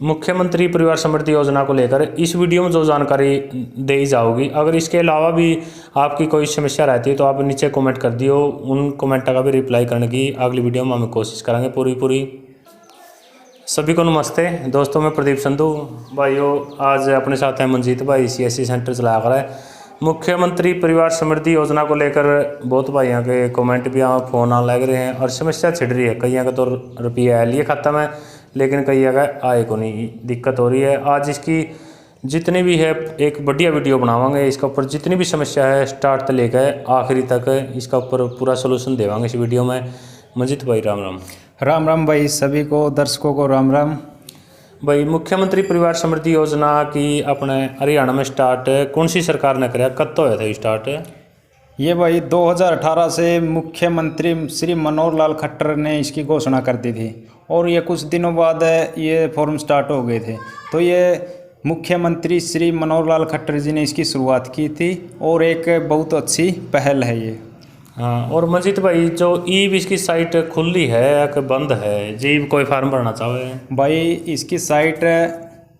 मुख्यमंत्री परिवार समृद्धि योजना को लेकर इस वीडियो में जो जानकारी दी जाओगी, अगर इसके अलावा भी आपकी कोई समस्या रहती है तो आप नीचे कमेंट कर दियो, उन कमेंट का भी रिप्लाई करने की अगली वीडियो में हम कोशिश करेंगे पूरी। सभी को नमस्ते दोस्तों, मैं प्रदीप संधू। भाइयों, आज अपने साथ हैं मंजीत भाई, CSC सेंटर चलाया कर है। मुख्यमंत्री परिवार समृद्धि योजना को लेकर बहुत भाइयों के कमेंट भी फ़ोन आने लग रहे हैं और समस्या छिड़ रही है। कई का तो रुपया लिए ख़त्म है, लेकिन कई का आए को नहीं दिक्कत हो रही है। आज इसकी जितनी भी है एक बढ़िया वीडियो बनावांगे, इसका ऊपर जितनी भी समस्या है स्टार्ट से लेकर आखिरी तक इसका ऊपर पूरा सोल्यूशन देवांगे इस वीडियो में। मंजीत भाई राम राम। राम राम भाई, सभी को दर्शकों को राम राम। भाई, मुख्यमंत्री परिवार समृद्धि योजना की अपने हरियाणा में स्टार्ट कौन सी सरकार ने कराया, कब तो होया था स्टार्ट? ये भाई 2018 से मुख्यमंत्री श्री मनोहर लाल खट्टर ने इसकी घोषणा कर दी थी और ये कुछ दिनों बाद ये फॉर्म स्टार्ट हो गए थे। तो ये मुख्यमंत्री श्री मनोहर लाल खट्टर जी ने इसकी शुरुआत की थी और एक बहुत अच्छी पहल है ये। हाँ, और मंजीत भाई जो ईब इसकी साइट खुली है या कि बंद है, जीव कोई फार्म भरना चाहे? भाई इसकी साइट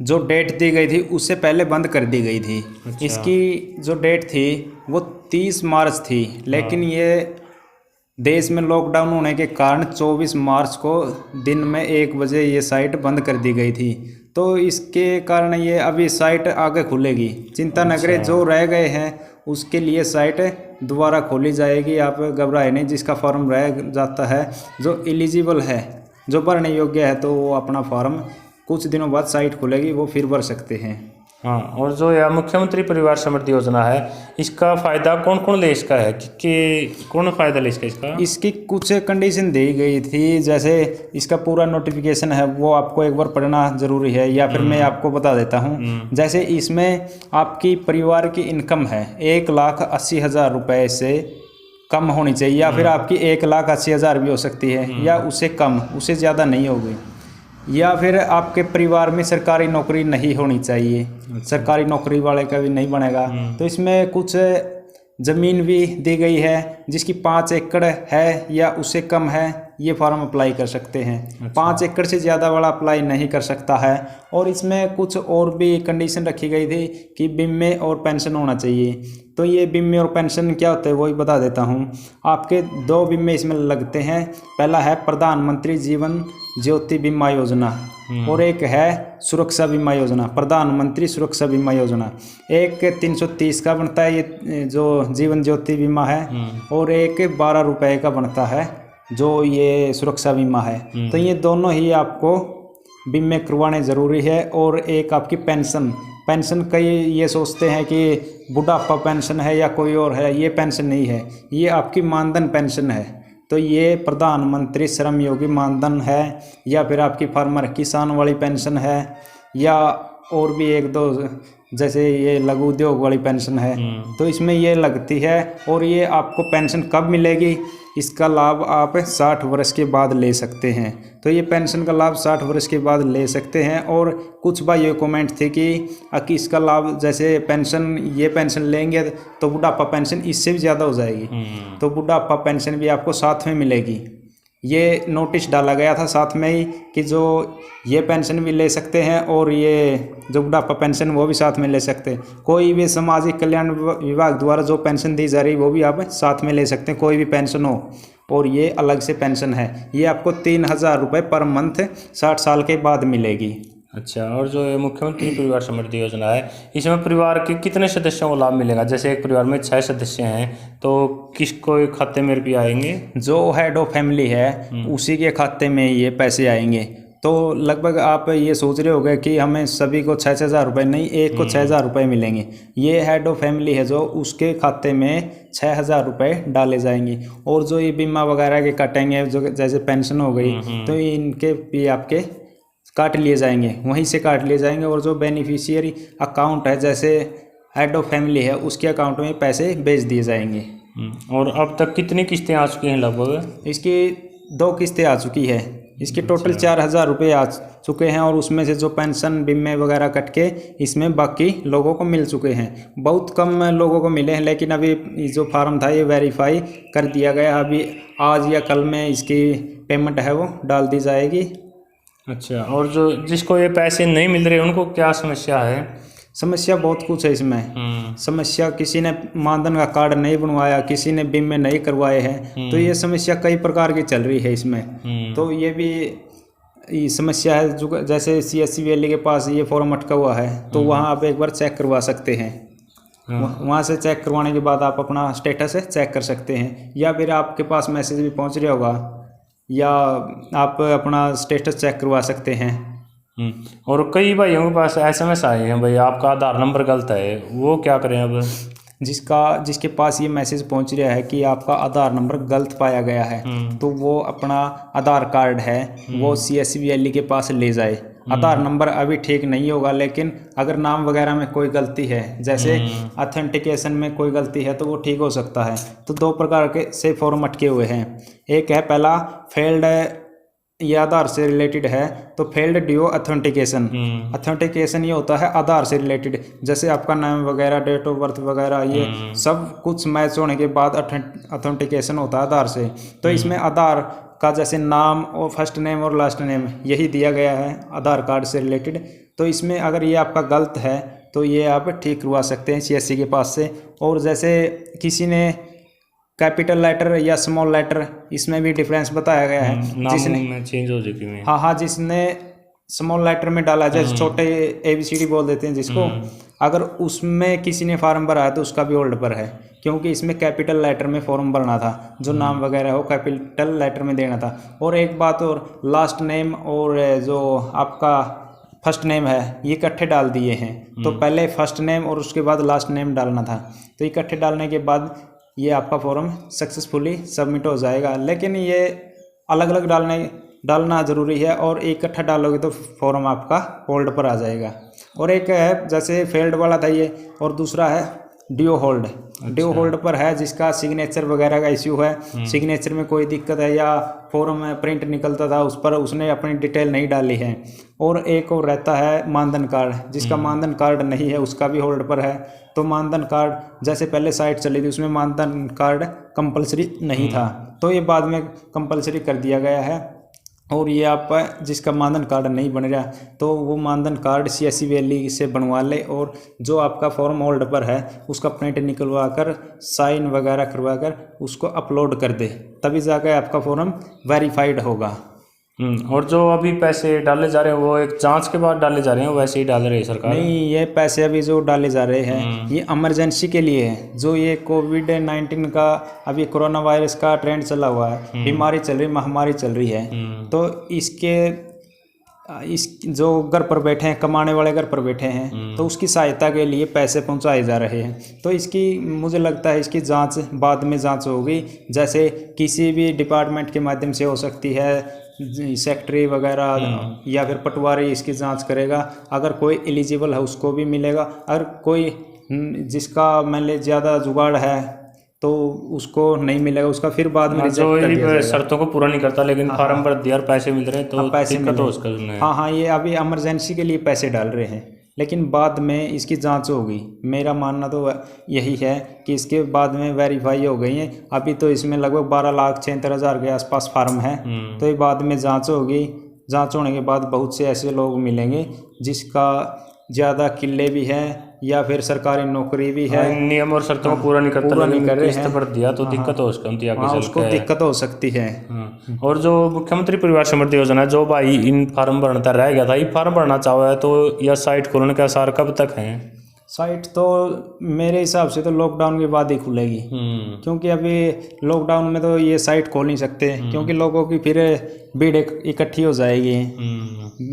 जो डेट दी गई थी उससे पहले बंद कर दी गई थी। अच्छा। इसकी जो डेट थी वो 30 मार्च थी, लेकिन ये देश में लॉकडाउन होने के कारण 24 मार्च को दिन में 1 बजे ये साइट बंद कर दी गई थी। तो इसके कारण ये अभी साइट आगे खुलेगी, चिंता न करें। जो रह गए हैं उसके लिए साइट दोबारा खोली जाएगी, आप घबराए नहीं। जिसका फॉर्म रह जाता है, जो एलिजिबल है, जो भरने योग्य है, तो वो अपना फॉर्म कुछ दिनों बाद साइट खुलेगी, वो फिर भर सकते हैं। हाँ, और जो यह मुख्यमंत्री परिवार समृद्धि योजना है, इसका फ़ायदा कौन कौन ले इसका है कि कौन फ़ायदा ले इसका? इसकी कुछ कंडीशन दी गई थी, जैसे इसका पूरा नोटिफिकेशन है वो आपको एक बार पढ़ना ज़रूरी है, या फिर मैं आपको बता देता हूँ। जैसे इसमें आपकी परिवार की इनकम है 1,80,000 रुपये से कम होनी चाहिए, या फिर आपकी 1,80,000 भी हो सकती है, या उससे कम, उससे ज़्यादा नहीं होगी। या फिर आपके परिवार में सरकारी नौकरी नहीं होनी चाहिए। सरकारी नौकरी वाले का भी नहीं बनेगा। तो इसमें कुछ ज़मीन भी दी गई है, जिसकी 5 एकड़ है या उससे कम है, ये फॉर्म अप्लाई कर सकते हैं। अच्छा। 5 एकड़ से ज़्यादा वाला अप्लाई नहीं कर सकता है। और इसमें कुछ और भी कंडीशन रखी गई थी कि बीमे और पेंशन होना चाहिए। तो ये बीमे और पेंशन क्या होते हैं वही बता देता हूँ। आपके 2 बीमे इसमें लगते हैं। पहला है प्रधानमंत्री जीवन ज्योति बीमा योजना और एक है सुरक्षा बीमा योजना, प्रधानमंत्री सुरक्षा बीमा योजना। एक 330 का बनता है ये जो जीवन ज्योति बीमा है, और एक 12 रुपये का बनता है जो ये सुरक्षा बीमा है। तो ये दोनों ही आपको बीमे करवाने ज़रूरी है। और एक आपकी पेंशन कई ये सोचते हैं कि बुढ़ापा पेंशन है या कोई और है, ये पेंशन नहीं है, ये आपकी मानधन पेंशन है। तो ये प्रधानमंत्री श्रम योगी मानधन है, या फिर आपकी फार्मर किसान वाली पेंशन है, या और भी 1-2 जैसे ये लघु उद्योग वाली पेंशन है। तो इसमें ये लगती है। और ये आपको पेंशन कब मिलेगी, इसका लाभ आप 60 वर्ष के बाद ले सकते हैं। तो ये पेंशन का लाभ 60 वर्ष के बाद ले सकते हैं। और कुछ भाई ये कमेंट थे कि इसका लाभ जैसे पेंशन, ये पेंशन लेंगे तो बुढ़ापा पेंशन इससे भी ज़्यादा हो जाएगी। तो बुढ़ापा पेंशन भी आपको साथ में मिलेगी। ये नोटिस डाला गया था साथ में ही कि जो ये पेंशन भी ले सकते हैं और ये जो बुढ़ापा पेंशन वो भी साथ में ले सकते हैं। कोई भी सामाजिक कल्याण विभाग द्वारा जो पेंशन दी जा रही है वो भी आप साथ में ले सकते हैं, कोई भी पेंशन हो। और ये अलग से पेंशन है, ये आपको 3,000 रुपये पर मंथ 60 साल के बाद मिलेगी। अच्छा, और जो ये मुख्यमंत्री परिवार समृद्धि योजना है, इसमें परिवार के कितने सदस्यों को लाभ मिलेगा? जैसे एक परिवार में 6 सदस्य हैं तो किसको खाते में रुपये आएंगे? जो हेड ऑफ फैमिली है उसी के खाते में ये पैसे आएंगे। तो लगभग आप ये सोच रहे होंगे कि हमें सभी को 6,000 रुपये नहीं, एक को 6,000 रुपये मिलेंगे। ये हेड ऑफ फैमिली है जो उसके खाते में 6,000 रुपये डाले जाएंगे। और जो ये बीमा वगैरह के कटेंगे, जो जैसे पेंशन हो गई, तो इनके भी आपके काट लिए जाएंगे, वहीं से काट लिए जाएंगे। और जो बेनिफिशियरी अकाउंट है, जैसे हेड ऑफ फैमिली है, उसके अकाउंट में पैसे भेज दिए जाएंगे। और अब तक कितनी किस्तें आ चुकी हैं लगभग? इसकी 2 किस्तें आ चुकी है। इसके टोटल 4,000 रुपये आ चुके हैं। और उसमें से जो पेंशन बीमे वगैरह कट के इसमें बाकी लोगों को मिल चुके हैं। बहुत कम लोगों को मिले हैं, लेकिन अभी जो फार्म था ये वेरीफाई कर दिया गया। अभी आज या कल में इसकी पेमेंट है वो डाल दी जाएगी। अच्छा, और जो जिसको ये पैसे नहीं मिल रहे उनको क्या समस्या है? समस्या बहुत कुछ है इसमें। समस्या किसी ने मानधन का कार्ड नहीं बनवाया, किसी ने बीमे नहीं करवाए हैं, तो ये समस्या कई प्रकार की चल रही है इसमें। तो ये भी समस्या है। जो जैसे CSC वैली के पास ये फॉर्म अटका हुआ है, तो वहाँ आप एक बार चेक करवा सकते हैं। वहाँ से चेक करवाने के बाद आप अपना स्टेटस चेक कर सकते हैं, या फिर आपके पास मैसेज भी पहुँच रहा होगा, या आप अपना स्टेटस चेक करवा सकते हैं। और कई भाइयों के पास SMS आए हैं, भाई आपका आधार नंबर गलत है, वो क्या करें अब? जिसके पास ये मैसेज पहुंच रहा है कि आपका आधार नंबर गलत पाया गया है, तो वो अपना आधार कार्ड है वो CSC वैली के पास ले जाए। आधार नंबर अभी ठीक नहीं होगा, लेकिन अगर नाम वगैरह में कोई गलती है, जैसे ऑथेंटिकेशन में कोई गलती है, तो वो ठीक हो सकता है। तो दो प्रकार के से फॉर्म अटके हुए हैं। एक है पहला फेल्ड, ये आधार से रिलेटेड है, तो फेल्ड ड्यू ऑथेंटिकेशन। ऑथेंटिकेशन ये होता है आधार से रिलेटेड, जैसे आपका नाम वगैरह, डेट ऑफ बर्थ वगैरह, ये सब कुछ मैच होने के बाद ऑथेंटिकेशन होता है आधार से। तो इसमें आधार का जैसे नाम और फर्स्ट नेम और लास्ट नेम यही दिया गया है आधार कार्ड से रिलेटेड। तो इसमें अगर ये आपका गलत है तो ये आप ठीक करवा सकते हैं CSC के पास से। और जैसे किसी ने कैपिटल लेटर या स्मॉल लेटर, इसमें भी डिफरेंस बताया गया है। जिसने चेंज हो चुकी है। हाँ, जिसने स्मॉल लेटर में डाला, जैसे छोटे ABCD बोल देते हैं जिसको, अगर उसमें किसी ने फॉर्म भरा है तो उसका भी होल्ड पर है, क्योंकि इसमें कैपिटल लेटर में फॉर्म भरना था, जो नाम वगैरह हो कैपिटल लेटर में देना था। और एक बात और, लास्ट नेम और जो आपका फर्स्ट नेम है ये इकट्ठे डाल दिए हैं। तो पहले फर्स्ट नेम और उसके बाद लास्ट नेम डालना था, तो इकट्ठे डालने के बाद ये आपका फॉर्म सक्सेसफुली सबमिट हो जाएगा। लेकिन ये अलग अलग डालना ज़रूरी है, और इकट्ठा डालोगे तो फॉर्म आपका होल्ड पर आ जाएगा। और एक है जैसे फेल्ड वाला था ये, और दूसरा है ड्यू होल्ड। ड्यू होल्ड पर है जिसका सिग्नेचर वगैरह का इश्यू है, सिग्नेचर में कोई दिक्कत है, या फॉर्म में प्रिंट निकलता था उस पर उसने अपनी डिटेल नहीं डाली है। और एक और रहता है मानधन कार्ड, जिसका मानधन कार्ड नहीं है उसका भी होल्ड पर है। तो मानधन कार्ड जैसे पहले साइट चली थी उसमें मानधन कार्ड कंपलसरी नहीं था, तो ये बाद में कंपलसरी कर दिया गया है। और ये आप जिसका मानधन कार्ड नहीं बन रहा, तो वो मानधन कार्ड CSC वैली से बनवा ले, और जो आपका फॉर्म होल्ड पर है उसका प्रिंट निकलवा कर, साइन वगैरह करवा कर उसको अपलोड कर दे, तभी जाकर आपका फॉर्म वेरीफाइड होगा। और जो अभी पैसे डाले जा रहे हैं वो एक जांच के बाद डाले जा रहे हैं, वैसे ही डाल रही है सरकार? नहीं, ये पैसे अभी जो डाले जा रहे हैं ये इमरजेंसी के लिए है। जो ये कोविड-19 का, अभी कोरोना वायरस का ट्रेंड चला हुआ है, बीमारी चल रही, महामारी चल रही है, तो इस जो घर पर बैठे हैं, कमाने वाले घर पर बैठे हैं, तो उसकी सहायता के लिए पैसे पहुंचाए जा रहे हैं। तो इसकी मुझे लगता है इसकी जांच बाद में जांच होगी, जैसे किसी भी डिपार्टमेंट के माध्यम से हो सकती है, सेक्रेटरी वगैरह या फिर पटवारी इसकी जांच करेगा। अगर कोई एलिजिबल है उसको भी मिलेगा, अगर कोई जिसका मान लीजिए ज़्यादा जुगाड़ है तो उसको नहीं मिलेगा, उसका फिर बाद में रिजेक्ट कर दिया जाएगा। शर्तों को पूरा नहीं करता लेकिन फार्म भर दिया और पैसे मिल रहे हैं, तो पैसे दिक्कत हो उसका। हाँ, ये अभी इमरजेंसी के लिए पैसे डाल रहे हैं, लेकिन बाद में इसकी जांच होगी। मेरा मानना तो यही है कि इसके बाद में वेरीफाई हो गई है। अभी तो इसमें लगभग 12,76,000 के आसपास फार्म है, तो ये बाद में जांच होगी। जांच होने के बाद बहुत से ऐसे लोग मिलेंगे जिसका ज़्यादा किले भी है या फिर सरकारी नौकरी भी है, नियम और शर्तों को पूरा नहीं करता, पूरा नहीं कर रहे हैं, भर दिया तो दिक्कत हो उसको दिक्कत हो सकती है। और जो मुख्यमंत्री परिवार समृद्धि योजना, जो भाई इन फार्म भरना रह गया था, ये फार्म भरना चाहो है तो यह साइट खोलने के आसार कब तक हैं? साइट तो मेरे हिसाब से तो लॉकडाउन के बाद ही खुलेगी, क्योंकि अभी लॉकडाउन में तो ये साइट खोल नहीं सकते, क्योंकि लोगों की फिर भीड़ इकट्ठी हो जाएगी।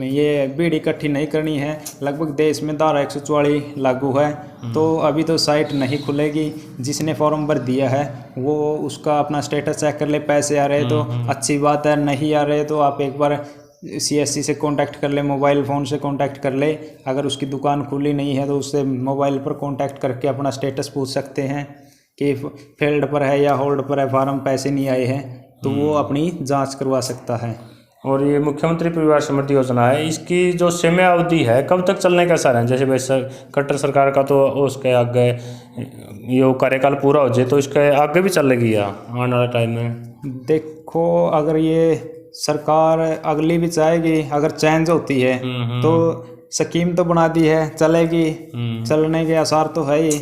ये भीड़ इकट्ठी नहीं करनी है। लगभग देश में धारा 144 लागू है, तो अभी तो साइट नहीं खुलेगी। जिसने फॉर्म भर दिया है वो उसका अपना स्टेटस चेक कर ले, पैसे आ रहे तो अच्छी बात है, नहीं आ रहे तो आप एक बार CSC से कांटेक्ट कर ले, मोबाइल फ़ोन से कांटेक्ट कर ले। अगर उसकी दुकान खुली नहीं है तो उससे मोबाइल पर कांटेक्ट करके अपना स्टेटस पूछ सकते हैं कि फेल्ड पर है या होल्ड पर है, फार्म पैसे नहीं आए हैं, तो वो अपनी जांच करवा सकता है। और ये मुख्यमंत्री परिवार समृद्धि योजना है, इसकी जो समय अवधि है कब तक चलने का सार है? जैसे भाई खट्टर सरकार का तो उसके आगे ये कार्यकाल पूरा हो जाए तो इसके आगे भी चलेगी या आने वाले टाइम में? देखो, अगर ये सरकार अगली भी चाहेगी, अगर चेंज होती है तो स्कीम तो बना दी है, चलेगी, चलने के आसार तो है ही।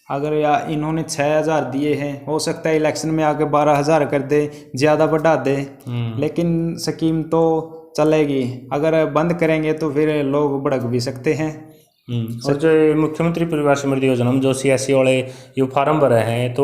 अगर या इन्होंने 6,000 दिए हैं, हो सकता है इलेक्शन में आके 12,000 कर दे, ज़्यादा बढ़ा दे, लेकिन स्कीम तो चलेगी। अगर बंद करेंगे तो फिर लोग भड़क भी सकते हैं। और जो ये मुख्यमंत्री परिवार समृद्धि योजना में जो CSC वाले ये फार्म भरे हैं तो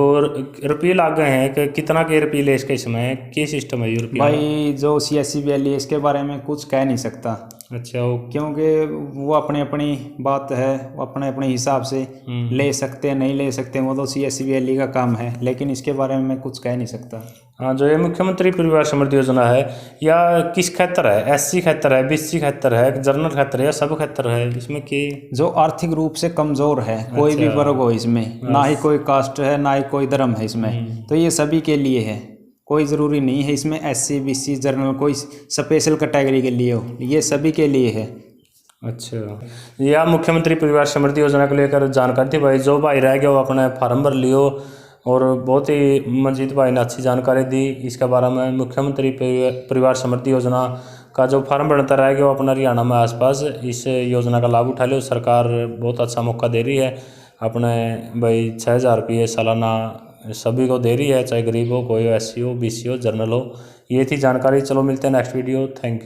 रुपये लाग गए हैं कि कितना के रुपये ले इसके समय क्या सिस्टम है ये रुपये? भाई जो CSC वैली इसके बारे में कुछ कह नहीं सकता। अच्छा, वो क्योंकि वो अपनी अपनी बात है, वो अपने अपने हिसाब से ले सकते हैं, नहीं ले सकते, वो तो CSC वैली का काम है, लेकिन इसके बारे में मैं कुछ कह नहीं सकता। हाँ, जो ये मुख्यमंत्री परिवार समृद्धि योजना है या किस खेतर है? SC खेतर है, BC खेतर है, जनरल खेतर है या सब खेतर है? इसमें की जो आर्थिक रूप से कमजोर है, कोई भी वर्ग हो इसमें, ना ही कोई कास्ट है, ना ही कोई धर्म है इसमें, तो ये सभी के लिए है। कोई ज़रूरी नहीं है इसमें SC BC जनरल कोई स्पेशल कैटेगरी के लिए हो, ये सभी के लिए है। अच्छा, या मुख्यमंत्री परिवार समृद्धि योजना को लेकर जानकारी थी भाई। जो भाई रह गया वो अपने फार्म भर लियो, और बहुत ही मंजीत भाई ने अच्छी जानकारी दी इसके बारे में। मुख्यमंत्री परिवार समृद्धि योजना का जो फार्म भरता रह गया वो अपना हरियाणा में आसपास इस योजना का लाभ उठा लो। सरकार बहुत अच्छा मौका दे रही है अपने भाई, 6,000 रुपये सालाना सभी को दे रही है, चाहे गरीब हो, कोई हो, SC हो, BC हो, जनरल हो। ये थी जानकारी। चलो मिलते हैं नेक्स्ट वीडियो। Thank you.